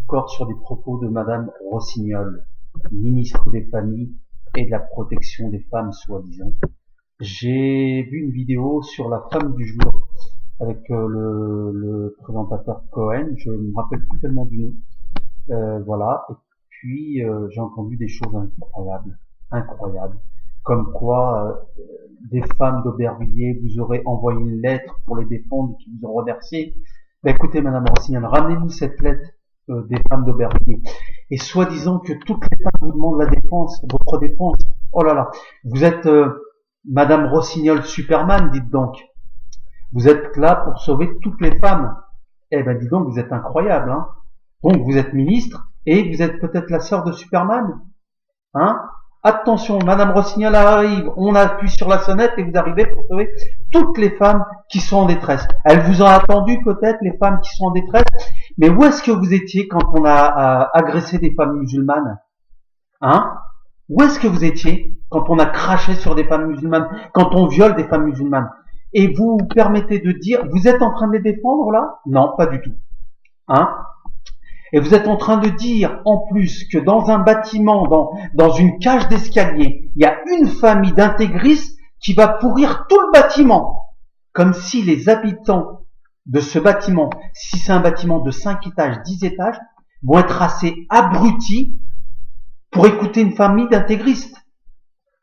encore sur des propos de Madame Rossignol, ministre des Familles et de la Protection des Femmes, soi-disant. J'ai vu une vidéo sur la femme du jour avec le présentateur Cohen, je me rappelle plus tellement du nom. Voilà, et puis j'ai entendu des choses incroyables, comme quoi des femmes d'Aubervilliers vous auraient envoyé une lettre pour les défendre et qui vous ont remercié. Ben écoutez, Madame Rossignol, ramenez-nous cette lettre des femmes d'Aubervilliers. Et soi-disant que toutes les femmes vous demandent la défense, votre défense. Oh là là, vous êtes Madame Rossignol Superman, dites donc. Vous êtes là pour sauver toutes les femmes. Eh ben dis donc, vous êtes incroyable, hein. Donc vous êtes ministre et vous êtes peut-être la sœur de Superman, hein. Attention, Madame Rossignol arrive, on appuie sur la sonnette et vous arrivez pour sauver toutes les femmes qui sont en détresse. Elles vous ont attendu peut-être, les femmes qui sont en détresse, mais où est-ce que vous étiez quand on a agressé des femmes musulmanes, hein? Où est-ce que vous étiez quand on a craché sur des femmes musulmanes, quand on viole des femmes musulmanes? Et vous vous permettez de dire, vous êtes en train de les défendre là? Non, pas du tout, hein? Et vous êtes en train de dire, en plus, que dans un bâtiment, dans une cage d'escalier, il y a une famille d'intégristes qui va pourrir tout le bâtiment. Comme si les habitants de ce bâtiment, si c'est un bâtiment de 5 étages, 10 étages, vont être assez abrutis pour écouter une famille d'intégristes.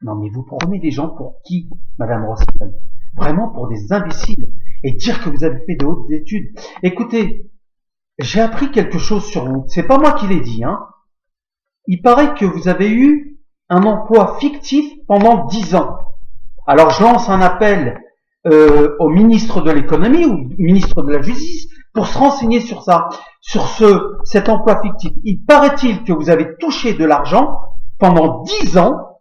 Non mais vous prenez les gens pour qui, Madame Rossignol? Vraiment pour des imbéciles. Et dire que vous avez fait de hautes études. Écoutez, j'ai appris quelque chose sur vous. C'est pas moi qui l'ai dit, hein. Il paraît que vous avez eu un emploi fictif pendant 10 ans. Alors je lance un appel au ministre de l'économie ou ministre de la justice pour se renseigner sur ça, sur cet emploi fictif. Il paraît-il que vous avez touché de l'argent pendant 10 ans,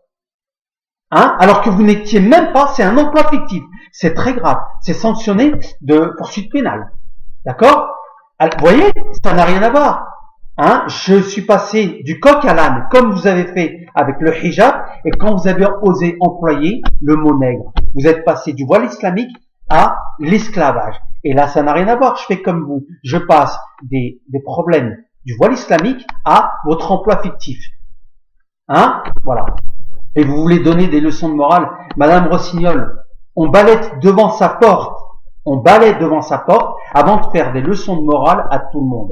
hein, alors que vous n'étiez même pas, c'est un emploi fictif. C'est très grave. C'est sanctionné de poursuite pénale. D'accord? Vous voyez, ça n'a rien à voir. Hein, je suis passé du coq à l'âne, comme vous avez fait avec le hijab, et quand vous avez osé employer le mot nègre. Vous êtes passé du voile islamique à l'esclavage. Et là, ça n'a rien à voir. Je fais comme vous. Je passe des problèmes du voile islamique à votre emploi fictif. Hein, voilà. Et vous voulez donner des leçons de morale. Madame Rossignol, on balaie devant sa porte. On balaie devant sa porte avant de faire des leçons de morale à tout le monde.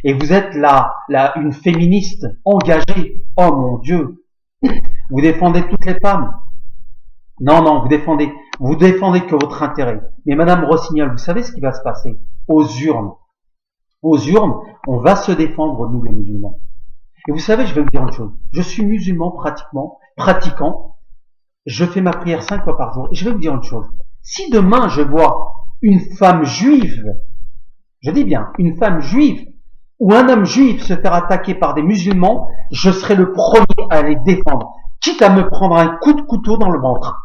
Et vous êtes là, une féministe engagée. Oh mon Dieu. Vous défendez toutes les femmes. Non, vous défendez que votre intérêt. Mais Madame Rossignol, vous savez ce qui va se passer? Aux urnes. Aux urnes, on va se défendre, nous les musulmans. Et vous savez, je vais vous dire une chose. Je suis musulman pratiquant. Je fais ma prière 5 fois par jour. Et je vais vous dire une chose. Si demain je vois une femme juive, je dis bien une femme juive, ou un homme juif se faire attaquer par des musulmans, je serai le premier à les défendre, quitte à me prendre un coup de couteau dans le ventre.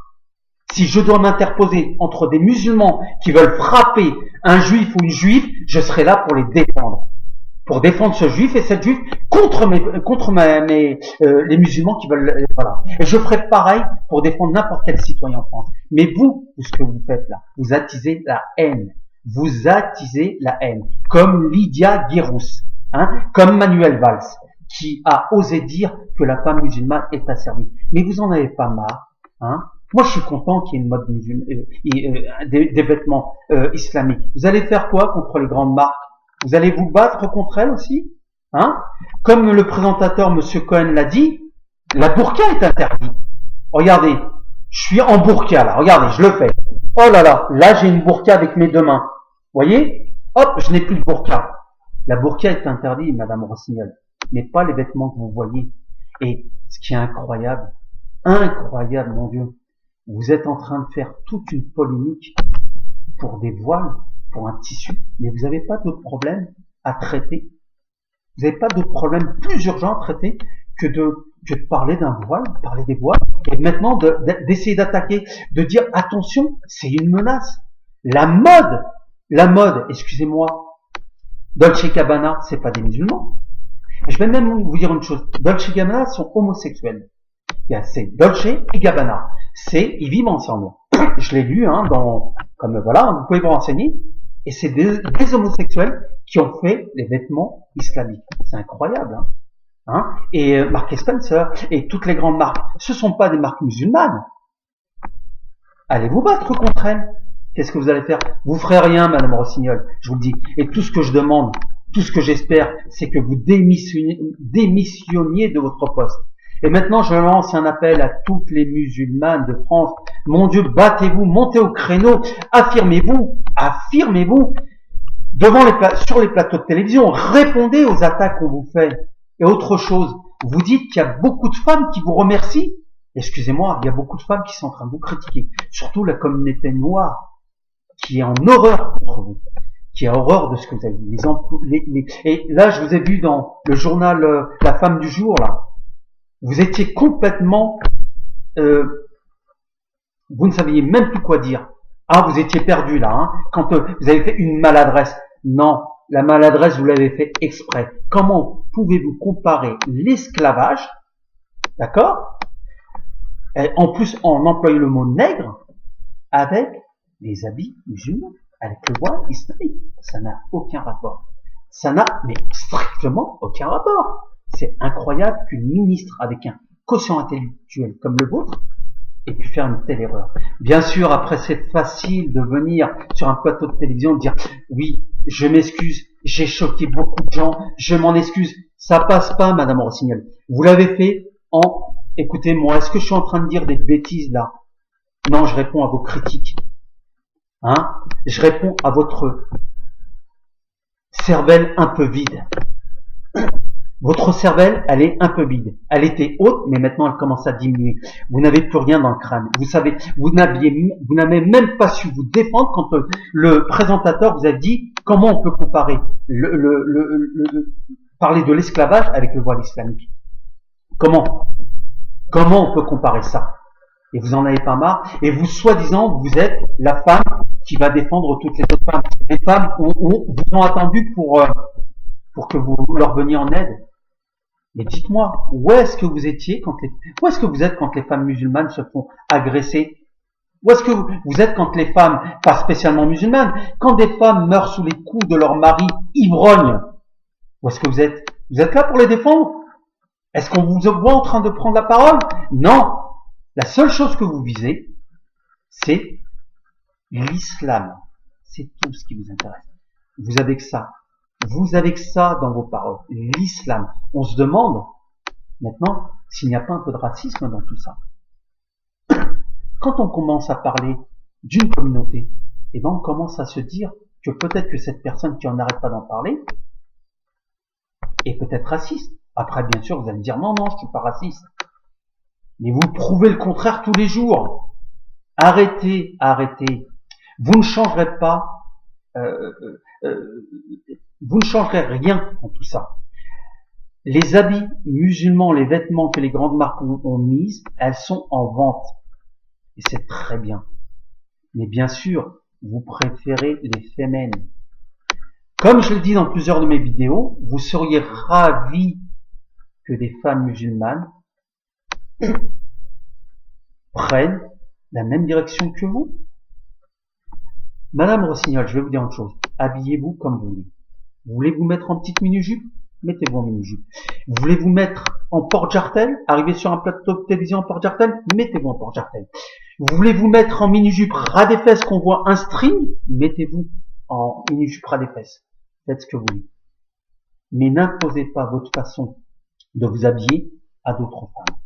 Si je dois m'interposer entre des musulmans qui veulent frapper un juif ou une juive, je serai là pour les défendre. Pour défendre ce juif et cette juive contre les musulmans qui veulent, voilà. Et je ferai pareil pour défendre n'importe quel citoyen en France. Mais vous, ce que vous faites là, vous attisez la haine. Vous attisez la haine. Comme Lydia Guirous, hein, comme Manuel Valls, qui a osé dire que la femme musulmane est asservie. Mais vous en avez pas marre, hein. Moi, je suis content qu'il y ait une mode des vêtements islamiques. Vous allez faire quoi contre les grandes marques? Vous allez vous battre contre elles aussi, hein? Comme le présentateur Monsieur Cohen l'a dit, la burqa est interdite. Regardez, je suis en burqa là. Regardez, je le fais. Oh là j'ai une burqa avec mes 2 mains. Voyez? Hop, je n'ai plus de burqa. La burqa est interdite, Madame Rossignol, mais pas les vêtements que vous voyez. Et ce qui est incroyable, mon Dieu, vous êtes en train de faire toute une polémique pour des voiles, pour un tissu, mais vous n'avez pas d'autres problèmes à traiter. Vous n'avez pas d'autres problèmes plus urgents à traiter que de parler d'un voile, parler des voiles, et maintenant d'essayer d'attaquer, de dire attention, c'est une menace. La mode, excusez-moi, Dolce & Gabbana, c'est pas des musulmans. Et je vais même vous dire une chose, Dolce & Gabbana sont homosexuels. C'est Dolce et Gabbana. Ils vivent ensemble. Je l'ai lu, hein, comme voilà, vous pouvez vous renseigner. Et c'est des homosexuels qui ont fait les vêtements islamique. C'est incroyable, hein, et Marks et Spencer et toutes les grandes marques, ce sont pas des marques musulmanes. Allez vous battre contre elles. Qu'est-ce que vous allez faire? Vous ferez rien, Madame Rossignol, je vous le dis. Et tout ce que je demande, tout ce que j'espère, c'est que vous démissionniez de votre poste. Et maintenant, je lance un appel à toutes les musulmanes de France. Mon Dieu, battez-vous, montez au créneau, affirmez-vous, sur les plateaux de télévision, répondez aux attaques qu'on vous fait. Et autre chose, vous dites qu'il y a beaucoup de femmes qui vous remercient. Excusez-moi, il y a beaucoup de femmes qui sont en train de vous critiquer. Surtout la communauté noire, qui est en horreur contre vous, qui a horreur de ce que vous avez dit. Et là, je vous ai vu dans le journal La Femme du Jour, là. Vous étiez complètement... vous ne saviez même plus quoi dire. Ah, vous étiez perdu là, hein, quand vous avez fait une maladresse. Non, la maladresse, vous l'avez fait exprès. Comment pouvez-vous comparer l'esclavage, d'accord, et en plus en employant le mot nègre, avec les habits musulmans, avec le voile islamique? Ça n'a aucun rapport. Ça n'a mais strictement aucun rapport. C'est incroyable qu'une ministre avec un quotient intellectuel comme le vôtre ait pu faire une telle erreur. Bien sûr, après, c'est facile de venir sur un plateau de télévision et dire « Oui, je m'excuse, j'ai choqué beaucoup de gens, je m'en excuse ». Ça passe pas, Madame Rossignol. Vous l'avez fait en... Écoutez-moi, est-ce que je suis en train de dire des bêtises là? Non, je réponds à vos critiques. Je réponds à votre cervelle un peu vide. Votre cervelle, elle est un peu vide. Elle était haute, mais maintenant elle commence à diminuer. Vous n'avez plus rien dans le crâne. Vous savez, vous n'avez même pas su vous défendre quand le présentateur vous a dit comment on peut comparer parler de l'esclavage avec le voile islamique. Comment on peut comparer ça? Et vous en avez pas marre. Et vous, soi-disant, vous êtes la femme qui va défendre toutes les autres femmes. Les femmes vous ont attendu pour que vous leur veniez en aide. Mais dites-moi, où est-ce que vous êtes quand les femmes musulmanes se font agresser? Où est-ce que vous êtes quand les femmes, pas spécialement musulmanes, quand des femmes meurent sous les coups de leur mari ivrogne? Où est-ce que vous êtes? Vous êtes là pour les défendre? Est-ce qu'on vous voit en train de prendre la parole? Non. La seule chose que vous visez, c'est l'islam. C'est tout ce qui vous intéresse. Vous avez que ça. Vous avez que ça dans vos paroles. L'islam. On se demande, maintenant, s'il n'y a pas un peu de racisme dans tout ça. Quand on commence à parler d'une communauté, et ben on commence à se dire que peut-être que cette personne qui en arrête pas d'en parler est peut-être raciste. Après, bien sûr, vous allez me dire non, je suis pas raciste. Mais vous prouvez le contraire tous les jours. Arrêtez. Vous ne changerez pas, vous ne changerez rien en tout ça. Les habits musulmans, les vêtements que les grandes marques ont mis, elles sont en vente. Et c'est très bien. Mais bien sûr, vous préférez les féminin. Comme je le dis dans plusieurs de mes vidéos, vous seriez ravis que des femmes musulmanes prennent la même direction que vous. Madame Rossignol, je vais vous dire une chose. Habillez-vous comme vous voulez. Vous voulez vous mettre en petite mini-jupe? Mettez-vous en mini-jupe. Vous voulez vous mettre en porte-jartel? Arrivez sur un plateau de télévision en porte-jartel? Mettez-vous en porte-jartel. Vous voulez vous mettre en mini-jupe ras des fesses qu'on voit un string? Mettez-vous en mini-jupe ras des fesses. Faites ce que vous voulez. Mais n'imposez pas votre façon de vous habiller à d'autres femmes.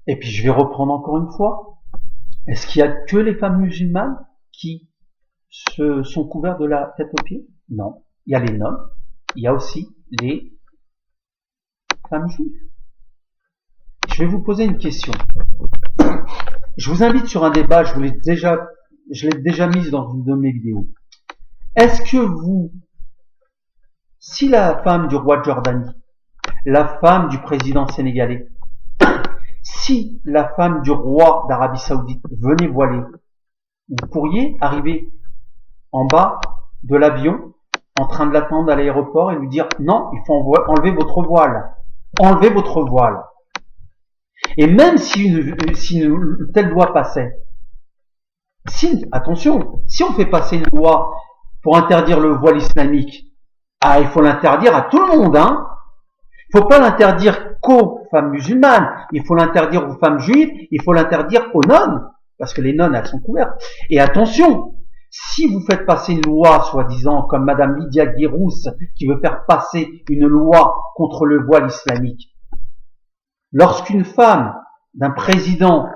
Et puis je vais reprendre encore une fois. Est-ce qu'il y a que les femmes musulmanes qui se sont couvertes de la tête aux pieds? Non. Il y a les noms. Il y a aussi les femmes juives. Je vais vous poser une question. Je vous invite sur un débat, je l'ai déjà mis dans une de mes vidéos. Est-ce que vous, si la femme du roi de Jordanie, la femme du président sénégalais, si la femme du roi d'Arabie Saoudite venait voilée, vous pourriez arriver en bas de l'avion, en train de l'attendre à l'aéroport et lui dire non, il faut enlever votre voile. Enlevez votre voile. Et même si une telle loi passait, attention, si on fait passer une loi pour interdire le voile islamique, Ah, il faut l'interdire à tout le monde, hein. Il faut pas l'interdire qu'aux femmes musulmanes, il faut l'interdire aux femmes juives, il faut l'interdire aux nonnes, parce que les nonnes, elles sont couvertes. Et attention, si vous faites passer une loi, soi-disant, comme Madame Lydia Guirous, qui veut faire passer une loi contre le voile islamique, lorsqu'une femme d'un président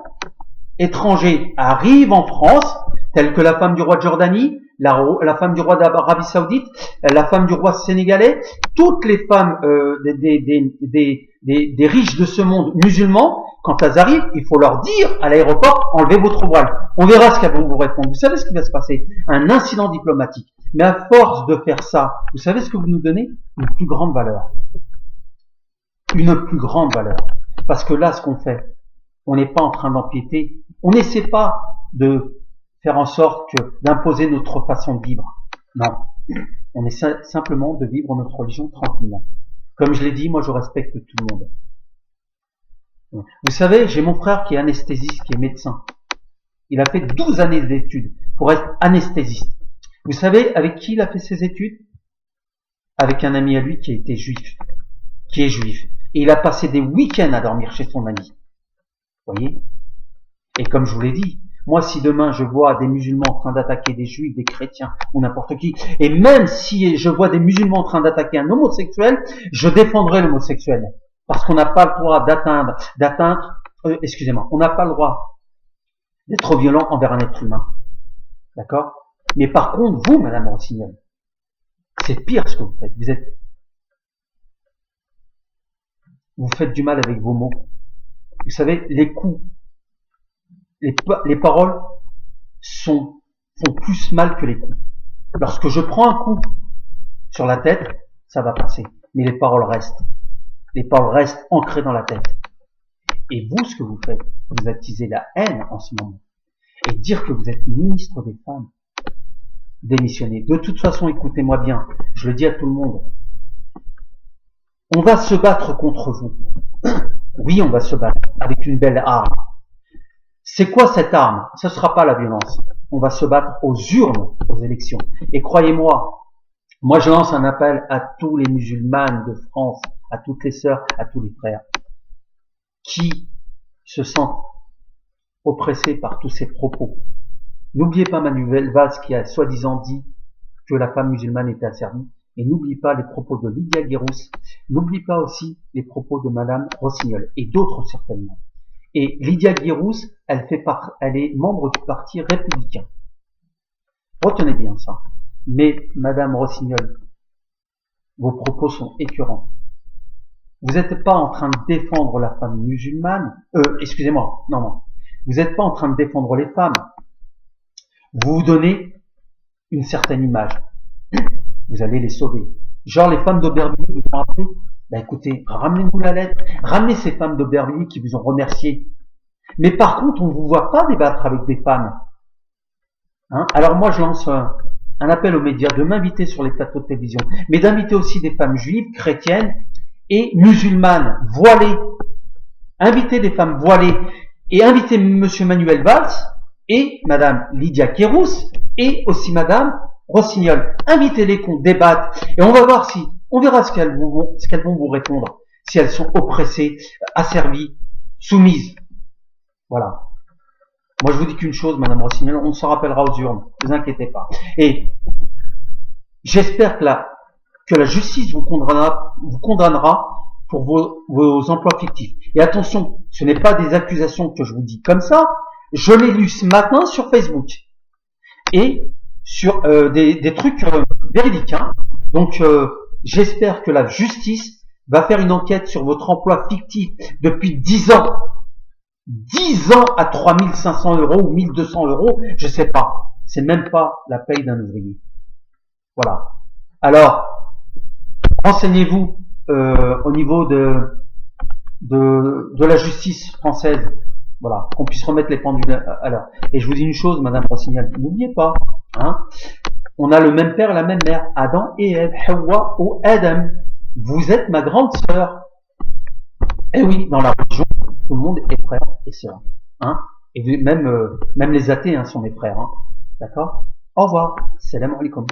étranger arrive en France, telle que la femme du roi de Jordanie, la femme du roi d'Arabie Saoudite, la femme du roi sénégalais, toutes les femmes des riches de ce monde musulman, quand elles arrivent, il faut leur dire à l'aéroport, enlevez votre voile. On verra ce qu'elles vont vous répondre. Vous savez ce qui va se passer? Un incident diplomatique. Mais à force de faire ça, vous savez ce que vous nous donnez? Une plus grande valeur. Une plus grande valeur. Parce que là, ce qu'on fait, on n'est pas en train d'empiéter. On n'essaie pas de faire en sorte d'imposer notre façon de vivre. Non. On essaie simplement de vivre notre religion tranquillement. Comme je l'ai dit, moi je respecte tout le monde. Vous savez, j'ai mon frère qui est anesthésiste, qui est médecin. Il a fait 12 années d'études pour être anesthésiste. Vous savez avec qui il a fait ses études? Avec un ami à lui qui était juif, qui est juif. Et il a passé des week-ends à dormir chez son ami. Vous voyez? Et comme je vous l'ai dit, moi si demain je vois des musulmans en train d'attaquer des juifs, des chrétiens ou n'importe qui, et même si je vois des musulmans en train d'attaquer un homosexuel, je défendrai l'homosexuel. Parce qu'on n'a pas le droit on n'a pas le droit d'être violent envers un être humain. D'accord? Mais par contre, vous, Madame Rossignol, c'est pire ce que vous faites. Vous faites du mal avec vos mots. Vous savez, les coups, les paroles font plus mal que les coups. Lorsque je prends un coup sur la tête, ça va passer. Mais les paroles restent. Les paroles restent ancrées dans la tête. Et vous, ce que vous faites, vous attisez la haine en ce moment. Et dire que vous êtes ministre des femmes, démissionnez. De toute façon, écoutez-moi bien, je le dis à tout le monde. On va se battre contre vous. Oui, on va se battre avec une belle arme. C'est quoi cette arme? Ce ne sera pas la violence. On va se battre aux urnes, aux élections. Et croyez-moi, moi je lance un appel à tous les musulmanes de France, à toutes les sœurs, à tous les frères, qui se sentent oppressés par tous ces propos. N'oubliez pas Manuel Valls qui a soi-disant dit que la femme musulmane était asservie. Et n'oublie pas les propos de Lydia Guirous. N'oublie pas aussi les propos de Madame Rossignol et d'autres certainement. Et Lydia Guirous, elle est membre du parti républicain. Retenez bien ça. Mais Madame Rossignol, vos propos sont écœurants. Vous n'êtes pas en train de défendre la femme musulmane. Excusez-moi. Non. Vous n'êtes pas en train de défendre les femmes. Vous vous donnez une certaine image. Vous allez les sauver. Genre les femmes d'Aubervilliers, vous vous rappelez? Ben écoutez, ramenez-nous la lettre. Ramenez ces femmes d'Aubervilliers qui vous ont remercié. Mais par contre, on ne vous voit pas débattre avec des femmes. Hein? Alors moi, je lance un appel aux médias de m'inviter sur les plateaux de télévision, mais d'inviter aussi des femmes juives, chrétiennes et musulmanes, voilées. Invitez des femmes voilées et invitez Monsieur Manuel Valls et Madame Lydia Guirous et aussi Madame Rossignol. Invitez-les qu'on débatte et on va voir on verra ce qu'elles vont vous répondre. Si elles sont oppressées, asservies, soumises. Voilà. Moi, je vous dis qu'une chose, Madame Rossignol, on se rappellera aux urnes. Ne vous inquiétez pas. Et j'espère que la justice vous condamnera pour vos emplois fictifs. Et attention, ce n'est pas des accusations que je vous dis comme ça. Je l'ai lu ce matin sur Facebook. Et sur des trucs véridiques. Hein. Donc, j'espère que la justice va faire une enquête sur votre emploi fictif depuis 10 ans. 10 ans à 3500 € ou 1200 €, je sais pas. C'est même pas la paye d'un ouvrier. Voilà. Alors, renseignez-vous au niveau de la justice française. Voilà, qu'on puisse remettre les pendules à l'heure. Et je vous dis une chose, Madame Rossignol, n'oubliez pas, hein, on a le même père et la même mère, Adam et Ève, Hawa ou Adam. Vous êtes ma grande sœur. Et oui, dans la religion, tout le monde est frère et sœur. Hein, et même les athées sont mes frères. Hein, d'accord? Au revoir. Salam alaikum.